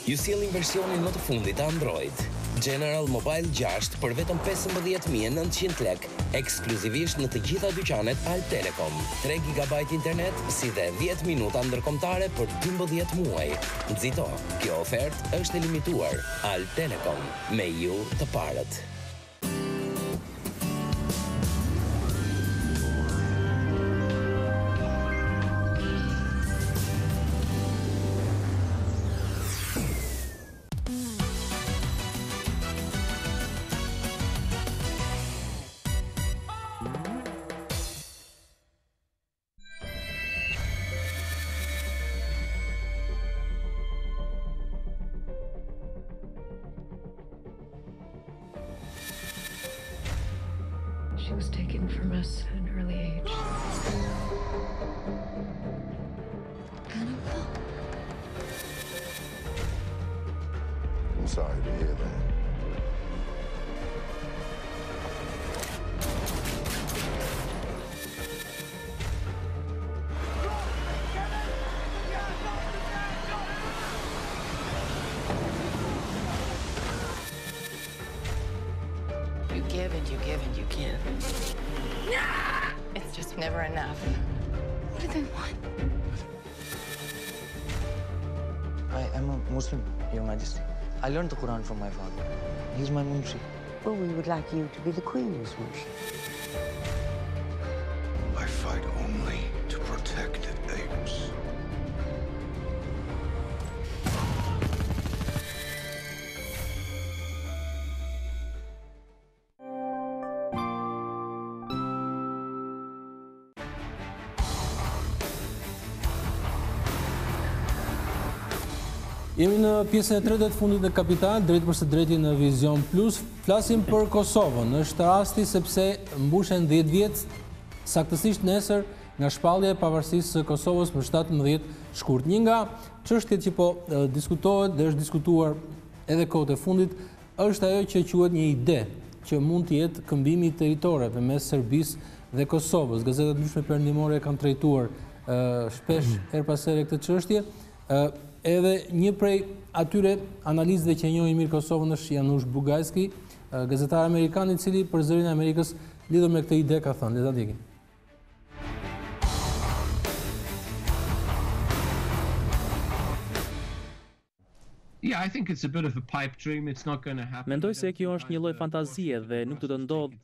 Ju sjellin versionin më të fundit të Android. General Mobile 6 për vetëm 15.900 lek, ekskluzivisht në të gjitha dyqanet Al Telekom. 3 GB internet, si dhe 10 minuta ndërkombëtare për 12 muaj. Nxito, kjo ofertë është e limituar. Al Telekom, me ju të parët. She was taken from us at an early age. Annabelle? I'm sorry to hear that. You give and you give and you give. It's just never enough. What do they want? I am a Muslim, Your Majesty. I learned the Quran from my father. He's my munshi. Well, we would like you to be the Queen's munshi. I fight only to protect apes. Jemi në pjesën e tretë të fundit në Kapital, drejt për së drejti në Vizion Plus. Flasim për Kosovën. Është rasti sepse mbushen 10 vjet, saktësisht nesër, nga shpallja e pavarësisë së Kosovës për 17 shkurt. Një nga çështjet që po diskutohet dhe është diskutuar edhe kohët e fundit është ajo që quhet një ide që mund të jetë këmbimi i territoreve mes Serbisë dhe Kosovës. Gazetat ndryshme perëndimore kanë trajtuar shpesh her pas here këtë çështje. Edhe një prej atyre analizëve që njohin mirë Kosovën është Janusz Bugajski, gazetar amerikan i cili për zërin e Amerikës lidhur me këtë ide ka thënë, le ta ndjekim. Mendoj se kjo është një lloj fantazie dhe nuk do të ndodhë.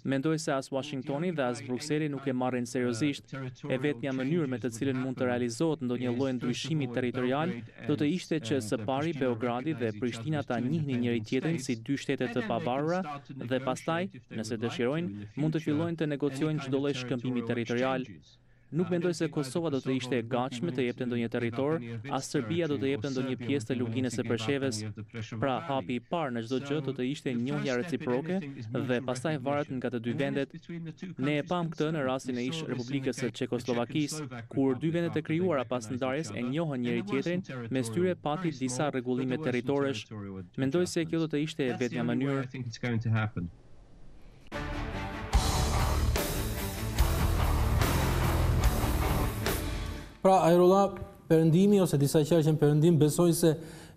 Mendoj se as Washingtoni dhe as Brukseli nuk e marrin seriozisht. E vetmja mënyrë me të cilën mund të realizohet ndonjë lloj ndryshimi territorial do të ishte që së pari Beogradi dhe Prishtina ta njihnin njëri tjetrin si dy shtete të pavarura dhe pastaj, nëse dëshirojnë, mund të fillojnë të negociojnë çdo lloj shkëmbimi territorial. Nuk mendoj se Kosova do të ishte e gatshme të jepte ndonjë territor, as Serbia do të jepte ndonjë pjesë të luginës së Preshevës. Pra, hapi i parë në çdo gjë do të ishte njohja reciproke dhe pastaj varet nga të dy vendet. Ne e pam këtë në rastin e ish Republikës së Çekoslovakisë, kur dy vendet e krijuara pas ndarjes e njohën njëri tjetrin, mes tyre pati disa rregullime territoresh. Mendoj se kjo do të ishte e vetmja mënyrë. Pra, Hajrullah, perëndimi ose disa qarqe në perëndim besojnë se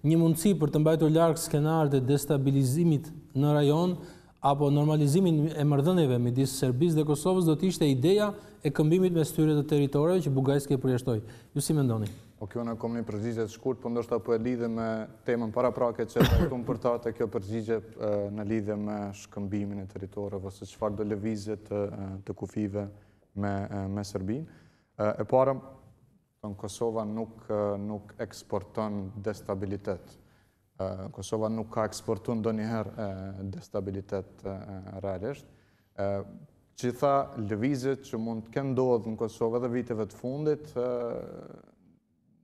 një mundësi për të mbajtur larg skenarët e destabilizimit në rajon apo normalizimin e marrëdhënieve midis Serbisë dhe Kosovës do të ishte ideja e këmbimit mes tyre të territoreve që Bugajski e përjashtoi. Ju si mendoni? Kjo në kom një përgjigje të shkurt, por ndoshta po e lidhe me temën paraprake që trajtuam për ta te kjo përgjigje në lidhje me shkëmbimin e territoreve ose çfarë do lëvizje të kufive me Serbinë. E para, Kosova nuk eksporton destabilitet. Kosova nuk ka eksportuar ndonjëherë destabilitet realisht. Gjitha lëvizjet që mund të kenë ndodhur në Kosovë edhe viteve të fundit,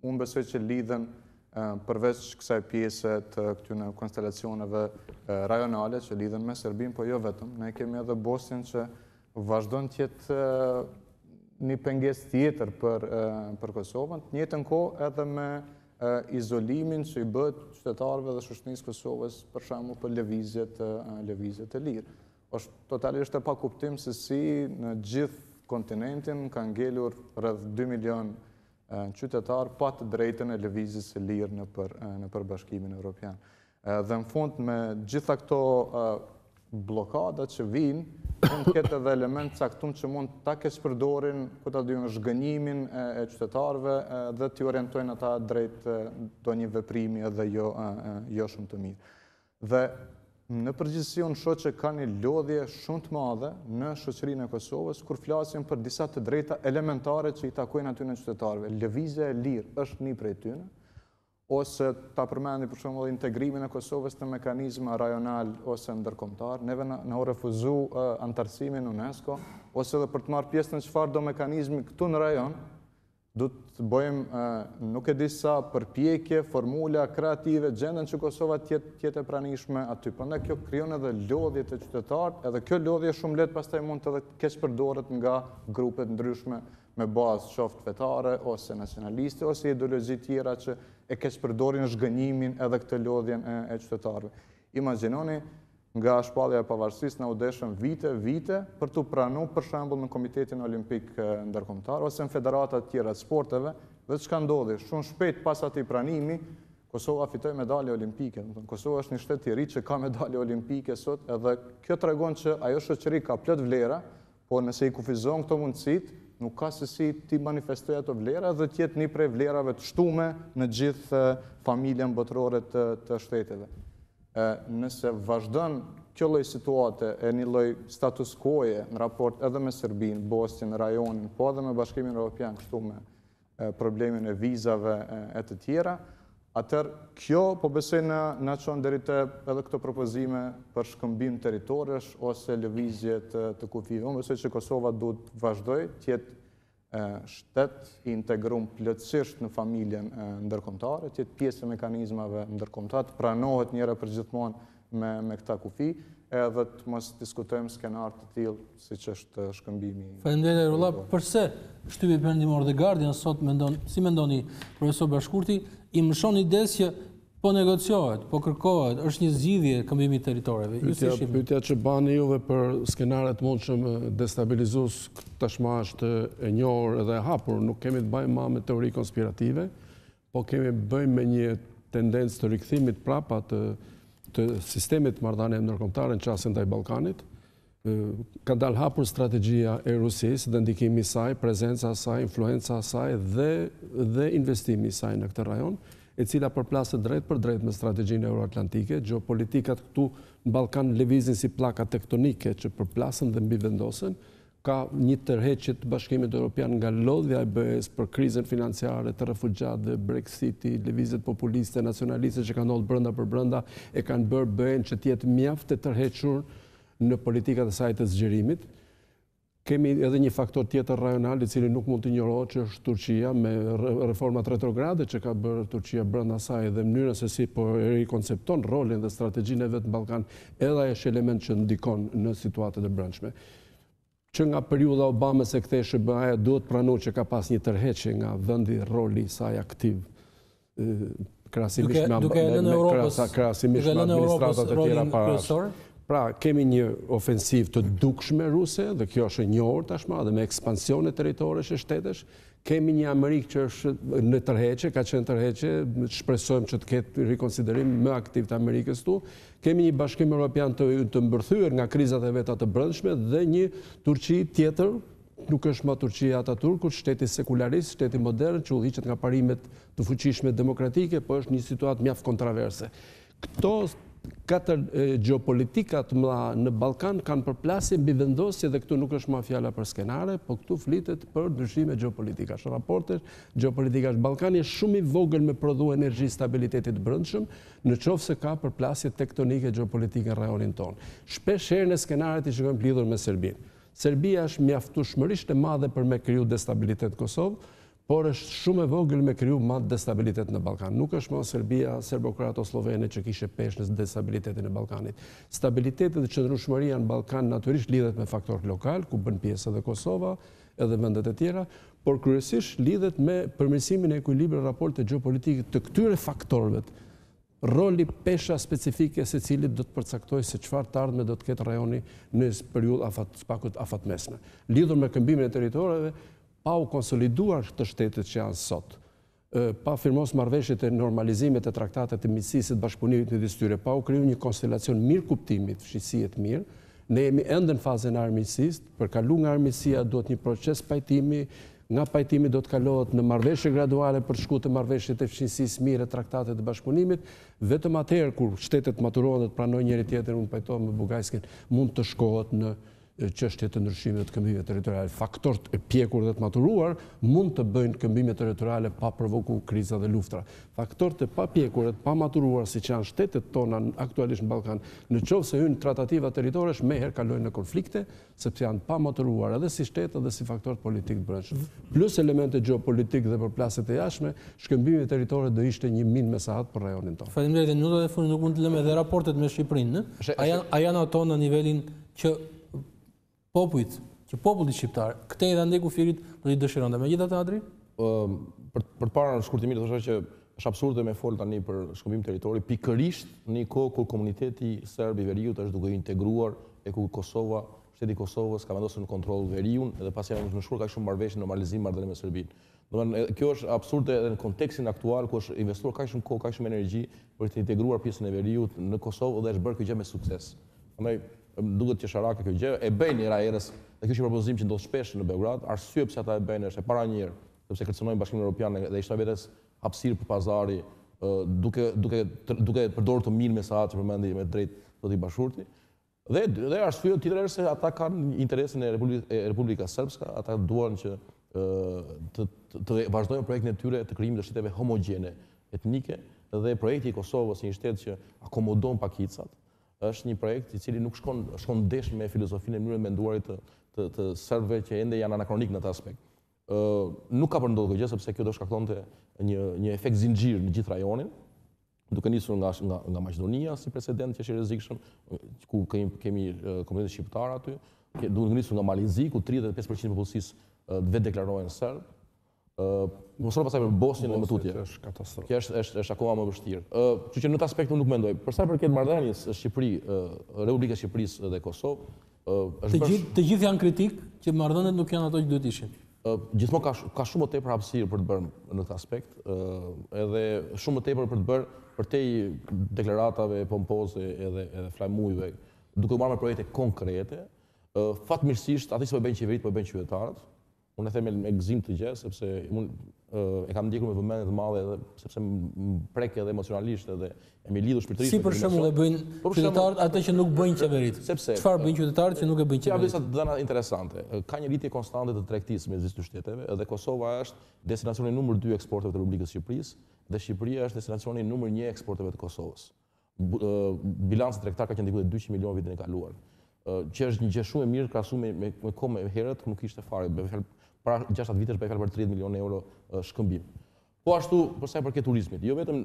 unë besoj që lidhen përveç kësaj pjese të këtyre konstelacioneve rajonale që lidhen me Serbinë, po jo vetëm. Ne kemi edhe Bosnjën që vazhdon të jetë një pengesë tjetër për Kosovën, të njëjtën kohë edhe me izolimin që i bëhet qytetarëve dhe shoqërisë Kosovës, për shembull për lëvizjet e lirë. Është totalisht e pakuptim se si në gjithë kontinentin ka ngelur rreth 2 milion qytetar pa të drejtën e lëvizjes së lirë në Bashkimin Evropian. Dhe në fund me gjitha këto blokadat që vinë, mund të ketë edhe element caktum që mund ta keqpërdorin, ku ta diun, zhgënjimin e qytetarëve dhe t'i orientojnë ata drejt ndonjë veprimi edhe jo shumë të mirë. Dhe në përgjithësi unë shoh që ka një lodhje shumë të madhe në shoqërinë e Kosovës kur flasim për disa të drejta elementare që i takojnë aty në qytetarëve. Lëvizja e lirë është një prej tyre, ose ta përmendi për shembull integrimin e Kosovës në mekanizma rajonal ose ndërkombëtar, neve na u refuzu antarësimin UNESCO, ose edhe për të marrë pjesë në çfarëdo mekanizmi këtu në rajon, du të bëjmë nuk e di sa përpjekje, formula kreative, gjendën që Kosova tjetë e pranishme aty. Prandaj kjo krijon edhe lodhje të qytetarët, edhe kjo lodhje shumë lehtë pastaj mund të keqpërdoret nga grupet ndryshme me bazë qoftë fetare ose nacionaliste ose ideologji tjera që e keqpërdorin zhgënjimin edhe këtë lodhjen e qytetarëve. Imagjinoni nga shpallja e pavarësisë na u deshën vite për të pranuar për shembull në Komitetin Olimpik Ndërkombëtar ose në federatat tjera të sporteve, dhe çka ndodhi? Shumë shpejt pas atij pranimi, Kosova fitoi medalje olimpike. Kosova është një shtet i ri që ka medalje olimpike sot, edhe kjo tregon që ajo shoqëri ka plot vlera, por nëse i kufizon këto mundësitë, nuk ka se si ti manifestoj ato vlera dhe tjetë një prej vlerave të shtume në gjithë familjen botërore të shteteve. Nëse vazhdon kjo lloj situate e një lloj status quo-je në raport edhe me Sërbinë, Bosnjën, rajonin, po edhe me Bashkimin Evropian, kështu me problemin e vizave e të tjera, atëherë kjo po besoj na çon deri te edhe këto propozime për shkëmbim territorësh ose lëvizje të kufive. Unë besoj që Kosova duhet vazhdoj të jetë shtet i integruar plotësisht në familjen ndërkombëtare, të jetë pjesë e mekanizmave ndërkombëtar, të pranohet njëra përgjithmonë me këta kufi, edhe të mos diskutojmë skenar të tillë siç është shkëmbimi. Faleminderit Hajrullah. Përse shtypi perëndimor The Guardian sot si mendoni profesor Bashkurti, i mshon idesë që po negociohet, po kërkohet, është një zgjidhje këmbimi territoreve. Pyetja që bani juve për skenaret mundshëm destabilizues tashmë është e njohur edhe e hapur. Nuk kemi të bëjmë me teori konspirative, po kemi të bëjmë me një tendencë të rikthimit prapa të sistemit marrëdhënie ndërkombëtare në çastin ndaj Ballkanit. Ka dalë hapur strategjia e Rusisë dhe ndikimi i saj, prezenca e saj, influenca e saj dhe investimi i saj në këtë rajon, e cila përplaset drejt për drejt me strategjinë euroatlantike. Geopolitikat këtu në Ballkan lëvizin si pllaka tektonike që përplasen dhe mbivendosen. Ka një tërheqje të Bashkimit Evropian nga lodhja e BE-s për krizën financiare, të refugjatëve, Brexiti, lëvizjet populiste, nacionaliste që kanë ndodhur brenda për brenda e kanë bërë BE-n që të jetë mjaft e tërhequr në politikat e saj të zgjerimit. Kemi edhe një faktor tjetër rajonal i cili nuk mund të injorohet, që është Turqia me reformat retrograde që ka bërë Turqia brenda saj dhe mënyrën se si po e rikoncepton rolin dhe strategjinë e vet në Ballkan, edhe ai është element që ndikon në situatat e brendshme. Që nga periudha Obamës e kthej SBA-ja duhet pranuar që ka pas një tërheqje nga vendi roli i saj aktiv krahasimisht me administratat e tjera para. Pra, kemi një ofensiv të dukshme ruse, dhe kjo është e njohur tashmë, dhe me ekspansione territoresh e shtetesh. Kemi një Amerikë që është në tërheqje, ka qenë tërheqje, shpresojmë që të ketë rikonsiderim më aktiv të Amerikës tu. Kemi një Bashkim Evropian të mbërthyer nga krizat e veta të brendshme dhe një Turqi tjetër, nuk është më Turqia Ataturkut, shteti sekularist, shteti modern, që udhëhiqet nga parimet të fuqishme demokratike, po është një situatë mjaft kontraverse. Këto katër geopolitika të mëdha në Ballkan kanë përplasje mbi vendosje dhe këtu nuk është më fjala për skenare, po këtu flitet për ndryshime geopolitikash. Raportet geopolitikash. Ballkani është shumë i vogël me prodhu energji stabilitetit brendshëm, në qoftë se ka përplasje tektonike geopolitike në rajonin tonë. Shpesh herë në skenaret i shikojmë lidhur me Serbinë. Serbia është mjaftueshmërisht e madhe për me kriju destabilitet në Kosovë, por është shumë e vogël me kriju madh destabilitet në Ballkan. Nuk është më Serbia, serbokrato-slovene që kishe peshë në destabilitetin e Ballkanit. Stabiliteti dhe qëndrueshmëria në Ballkan natyrisht lidhet me faktor lokal, ku bën pjesë edhe Kosova, edhe vendet e tjera, por kryesisht lidhet me përmirësimin e ekuilibrit raport të geopolitikë të këtyre faktorëve. Roli pesha specifike se cilit do të përcaktoj se çfarë të ardhme do të ketë rajoni në periudhë afatmesme. Lidhur me këmbimin e territoreve, pa u konsoliduar të shtetit që janë sot, pa firmos marrëveshjet e normalizimit e traktatet e miqësisë të bashkëpunimit midis tyre, pa u kriju një konstelacion mirë kuptimit, fshihësie të mirë, ne jemi ende në fazën e armiqësisë, për kalu nga armiqësia duhet një proces pajtimi, nga pajtimi do të kalohet në marrëveshje graduale për të shkuar te marrëveshjet e fshihësisë mirë e traktatet të bashkëpunimit, vetëm atëherë kur shtetet maturohen dhe të pranojnë njëri tjetrin, unë pajtohem me Bugajskin, mund të shkohet në çështje të ndryshimit të këmbimeve territoriale. Faktorët e pjekur dhe të maturuar mund të bëjnë këmbime territoriale pa provokuar kriza dhe luftra. Faktorët e papjekur dhe të pamaturuar, siç janë shtetet tona aktualisht në Ballkan, nëse hyn tratativa territoresh, më herë kalojnë në konflikte, sepse janë pamaturuar edhe si shtet edhe si faktorët politik të brendshëm. Plus elemente gjeopolitik dhe përplasjet e jashtme, shkëmbimi territore do ishte një minë mesahat për rajonin tonë. Faleminderit. Minutat e fundit nuk mund të lëmë edhe raportet me Shqipërinë, a janë ato në nivelin që populli shqiptar, këtej dhe ndej kufirit do t'i dëshironte. Megjithatë, Adri? Për para në shkurtimit do thosha që është absurde me fol tani për shkëmbim territori, pikërisht në një kohë kur komuniteti serb i veriut është duke integruar e ku Kosova, shteti Kosovës ka vendosur në kontroll veriun dhe pasi janë nënshkruar kaq shumë marrëveshje normalizim marrëdhënie me Sërbinë. Domethënë kjo është absurde edhe në kontekstin aktual ku është investuar kaq shumë kohë, kaq shumë energji për të integruar pjesën e veriut në Kosovë dhe është bërë kjo gjë me sukses. Prandaj duket që sharaka kjo gjë e bëjnë era erës, dhe kjo është një propozim që ndodh shpesh në Beograd, arsye pse ata e bëjnë është e para një herë, sepse kërcënojnë Bashkimin Evropian dhe ishte vetes hapësirë për pazari, duke përdorur të mirë mesahat që përmendi me drejt zoti Bashkurti. Dhe arsye tjetër është se ata kanë interesin e Republika Srpska, ata duan që të vazhdojnë projektin e tyre të krijimit të shteteve homogjene etnike dhe projekti i Kosovës, një shtet që akomodon pakicat, është një projekt i cili nuk shkon ndesh me filozofinë e mënyrën menduarit të serbëve që ende janë anakronik në atë aspekt. Nuk ka përndodhur kjo gjë sepse kjo do shkaktonte një efekt zinxhir në gjithë rajonin, duke nisur nga Maqedonia si precedent që është i rrezikshëm, ku kemi komunitet shqiptar aty, duke nisur nga Malizi ku 35% e popullsisë vetë deklarohen serb. Mos pasaj për Bosnjën dhe më tutje. Kjo është akoma më vështirë. Kështu që në këtë aspekt unë nuk mendoj. Për sa i përket marrëdhënies Shqipëri, Republika e Shqipërisë dhe Kosovë, të gjithë janë kritik që marrëdhëniet nuk janë ato që duhet ishin. Gjithmonë ka shumë më tepër hapësirë për të bërë në këtë aspekt, edhe shumë më tepër për të bërë përtej deklaratave pompoze edhe flamujve, duke marrë me projekte konkrete. Fatmirësisht, aty që po bëjnë qeveritë, po bëjnë qytetarët. Unë e them me gëzim të gjë, sepse unë e kam ndjekur me vëmendje të madhe edhe sepse më prek edhe emocionalisht edhe e mi lidhur shpirtërisht. Si për shembull e bëjnë qytetarët atë që nuk bëjnë qeveritë? Sepse çfarë bëjnë qytetarët që nuk e bëjnë qeveritë? Ja disa dhëna interesante. Ka një rritje konstante të tregtisë mes dy shteteve dhe Kosova është destinacioni numër 2 eksporteve të Republikës së Shqipërisë dhe Shqipëria është destinacioni numër 1 eksporteve të Kosovës. Bilanci tregtar ka qenë diku te 200 milionë vitin e kaluar. Që është një gjë shumë e mirë krahasuar me kohë herët, nuk ishte fare. Para 6 vitesh bëj fjalë për 30 milionë euro shkëmbim. Po ashtu për sa i përket turizmit, jo vetëm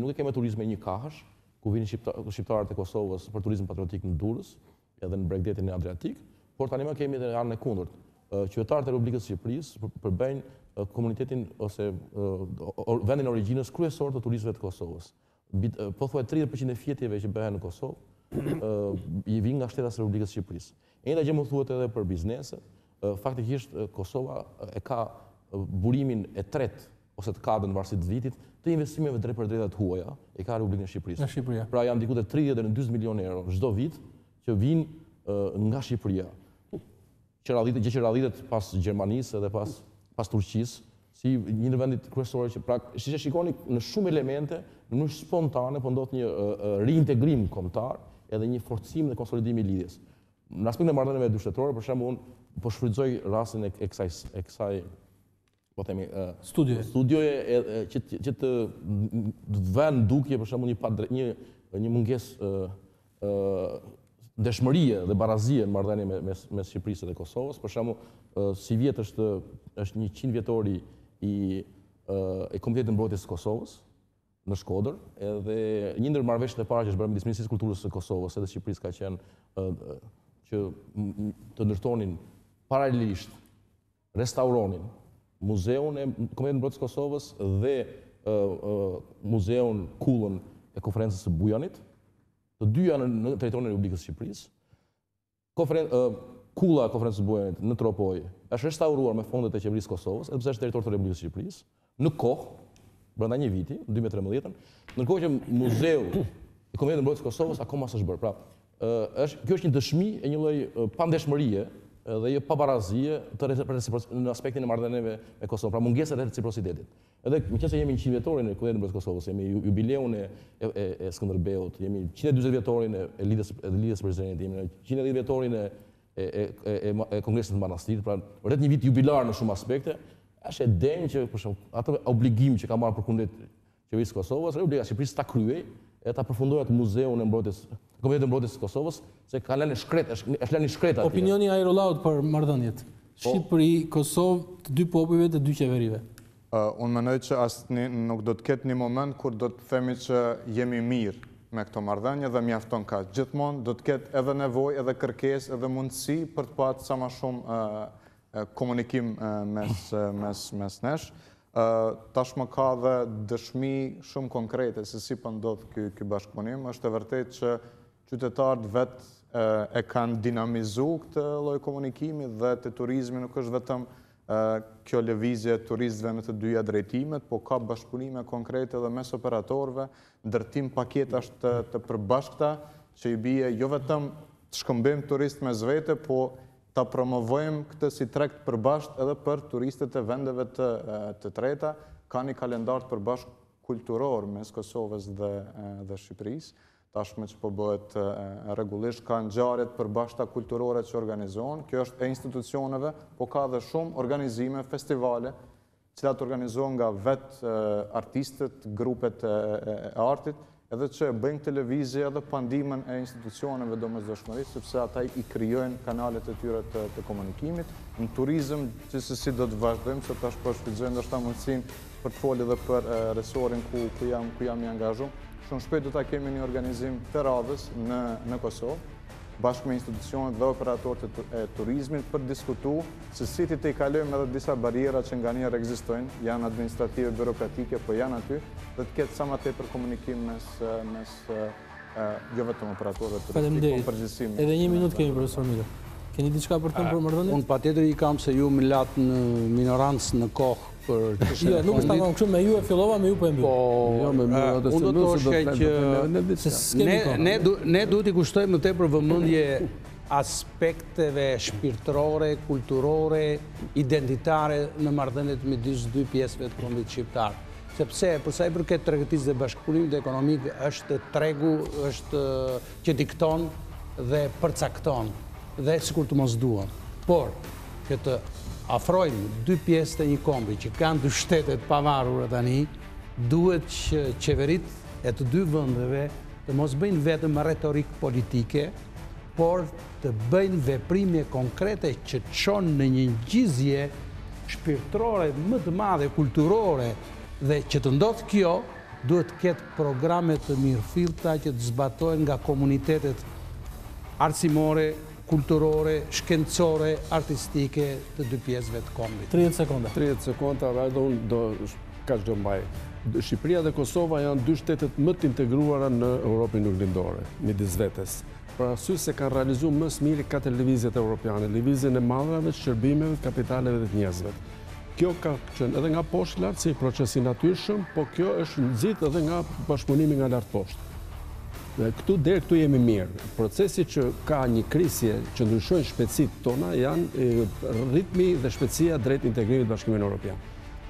nuk e kemi turizmin një kahësh, ku vinin shqiptarët e Kosovës për turizëm patriotik në Durrës, edhe në bregdetin e Adriatik, por tani më kemi edhe anën e kundërt. Qytetarët e Republikës së Shqipërisë përbëjnë komunitetin ose vendin e origjinës kryesor të turistëve të Kosovës. Pothuaj 30% e fjetjeve që bëhen në Kosovë i vijnë nga shtetet e Republikës së Shqipërisë. E njëjta gjë mund thuhet edhe për bizneset. Faktikisht Kosova e ka burimin e tretë ose të katërt në varësi të vitit të investimeve drejt për drejta të huaja, e ka Republika e Shqipërisë. Pra janë diku te 30 deri në 40 milionë euro çdo vit që vijnë nga Shqipëria. Gjë që radhitet pas Gjermanisë edhe pas Turqisë, si një në vendit kryesorë që pra siç e shikoni në shumë elemente, në mënyrë spontane po ndodh një reintegrim kombëtar edhe një forcim dhe konsolidim i lidhjes. Në aspektin e marrëdhënieve dyshtetërore, për shembull, unë po shfrytëzoj rastin e kësaj po themi studioje që të vënë dukje për shembull një mungesë dëshmërie dhe barazie në marrëdhënie mes Shqipërisë dhe Kosovës. Për shembull, si vjet është 100 vjetori i Komitetit të Mbrojtjes së Kosovës në Shkodër, edhe një ndër marrëveshjet e para që është bërë midis Ministrisë së Kulturës së Kosovës edhe Shqipërisë ka qenë që të ndërtonin paralelisht restauronin muzeun e Komitetit të Mbrojtjes së Kosovës dhe muzeun kullën e konferencës së Bujanit, të dyja në territorin e Republikës së Shqipërisë. kulla e konferencës bujarit në Tropoj është restauruar me fondet e qeverisë Kosovës, edhe pse është territor të Republikës së Shqipërisë, në kohë, brenda një viti, 2013, ndërkohë që Muzeu i Kombëtarëve të Mbrojtjes së Kosovës akoma s'është bërë. Pra, kjo është një dëshmi e një lloj pandeshmërie dhe jo pabarazie në aspektin e marrëdhënieve me Kosovën, pra mungesa e reciprocitetit. Edhe meqense jemi në 100 vjetorin e Kombëtarëve të Mbrojtjes së Kosovës, jemi jubileun e Skënderbeut, jemi 140 vjetorin e lidhjes prezidenti, jemi në 110 vjetorin e Kongresit të Manastirit, pra vërtet një vit jubilar në shumë aspekte, është e denjë që për shembull ato obligim që ka marrë përkundër qeverisë së Kosovës, Republika e Shqipërisë ta kryej e ta përfundojë atë muzeun e mbrojtjes, Kombëtarëve të Mbrojtjes së Kosovës, se ka lënë shkret, është lënë shkret atje. Opinioni i Hajrullahut për marrëdhëniet. Shqipëri, Kosovë, të dy popujve, të dy qeverive. Unë mendoj që nuk do të ketë një moment kur do të themi që jemi mirë me këto marrëdhënie dhe mjafton ka. Gjithmonë do të ketë edhe nevojë, edhe kërkesë, edhe mundësi për të pasur sa më shumë komunikim mes nesh. Tashmë ka dhe dëshmi shumë konkrete se si po ndodh ky bashkëpunim. Është e vërtetë që qytetarët vetë e kanë dinamizuar këtë lloj komunikimi dhe te turizmi nuk është vetëm kjo lëvizje turistëve në të dyja drejtimet, po ka bashkëpunime konkrete edhe mes operatorëve, ndërtim paketash të përbashkëta që i bie jo vetëm të shkëmbejmë turistë mes vete, po ta promovojmë këtë si treg përbashkët edhe për turistët e vendeve të treta. Ka një kalendar të përbashkët kulturor mes Kosovës dhe Shqipërisë. Tashmë që po bëhet rregullisht, ka ngjarjet përbashkëta kulturore që organizohen. Kjo është e institucioneve, po ka dhe shumë organizime, festivale, cilat organizohen nga vetë artistët, grupet e artit, edhe që bëjnë televizje edhe pandimen e institucioneve domosdoshmërisë, sepse ata i krijojnë kanalet e tyre të komunikimit. Në turizëm, gjithsesi do të vazhdojmë, se tash po shfrytëzoj ndoshta mundësinë për të folur edhe për resorin ku jam i angazhuar. Shumë shpejt do ta kemi një organizim të radhës në Kosovë, bashkë me institucionet dhe operatorët e turizmit për të diskutuar se si të i kalojmë edhe disa bariera që nganjëherë ekzistojnë, janë administrative, birokratike, po janë aty, dhe të ketë sa më tepër komunikim mes jo vetëm operatorëve turistik, po përgjithësisht. Edhe një minutë kemi, profesor Milo. Keni diçka për të për marrëdhëniet? Unë patjetër i kam se ju më latë në minorancë në kohë për Jo, nuk është tamam kështu, me ju e fillova, me ju po e mbyll. Unë do të thoshja që ne duhet i kushtojmë më tepër vëmendje aspekteve shpirtërore, kulturore, identitare në marrëdhëniet midis dy pjesëve të kombit shqiptar. Sepse për sa i përket tregtisë dhe bashkëpunimit ekonomik është tregu që dikton dhe përcakton dhe sikur të mos duam. Por këtë afrojmë dy pjesë të një kombi që kanë dy shtetet pavarura tani, duhet që qeverit e të dy vendeve të mos bëjnë vetëm retorik politike, por të bëjnë veprime konkrete që çon në një ngjizje shpirtërore më të madhe, kulturore, dhe që të ndodh kjo, duhet të ketë programe të mirëfillta që të zbatohen nga komunitetet arsimore, kulturore, shkencore, artistike të dy pjesëve të kombit. 30 sekonda. 30 sekonda, rajdo unë do kaq do mbaj. Shqipëria dhe Kosova janë dy shtetet më të integruara në Europën Juglindore, midis vetes. Për arsye se kanë realizuar më së miri katër lëvizjet europiane, lëvizjen e madrave, shërbimeve, kapitaleve dhe të njerëzve. Kjo ka qenë edhe nga poshtë lart si proces i natyrshëm, po kjo është nxit edhe nga bashkëpunimi nga lart poshtë. Deri këtu jemi mirë. Procesi që ka një krisje që ndryshojnë shpejtësitë tona janë ritmi dhe shpejtësia drejt integrimit bashkimit evropian.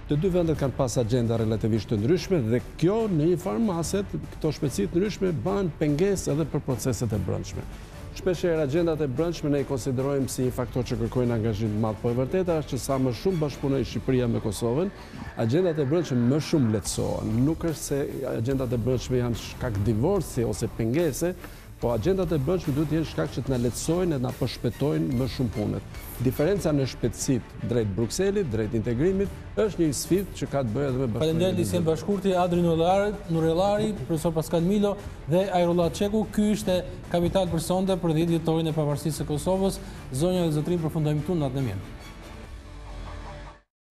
Të dy vendet kanë pas agenda relativisht të ndryshme dhe kjo në një farë maset, këto shpejtësi të ndryshme bën pengesë edhe për proceset e brendshme. Shpeshherë agjendat e brendshme ne i konsiderojmë si një faktor që kërkojnë angazhim të madh, po e vërteta është që sa më shumë bashkëpunoj Shqipëria me Kosovën, agjendat e brendshme më shumë lehtësohen. Nuk është se agjendat e brendshme janë shkak divorci ose pengese, po agjendat e brendshme duhet të jenë shkak që të na lehtësojnë dhe na përshpejtojnë më shumë punët. Diferenca në shpejtësitë drejt Brukselit, drejt integrimit, është një sfidë që ka të bëjë edhe me bashkëpunimin. Faleminderit Lisien Bashkurti, Adri Nurellari, profesor Paskal Milo dhe Hajrullah Çeku. Ky ishte Kapital për sonte për 10 vjetorin e pavarësisë së Kosovës. Zonja dhe zotërinj, përfundojmë këtu, natën e mirë.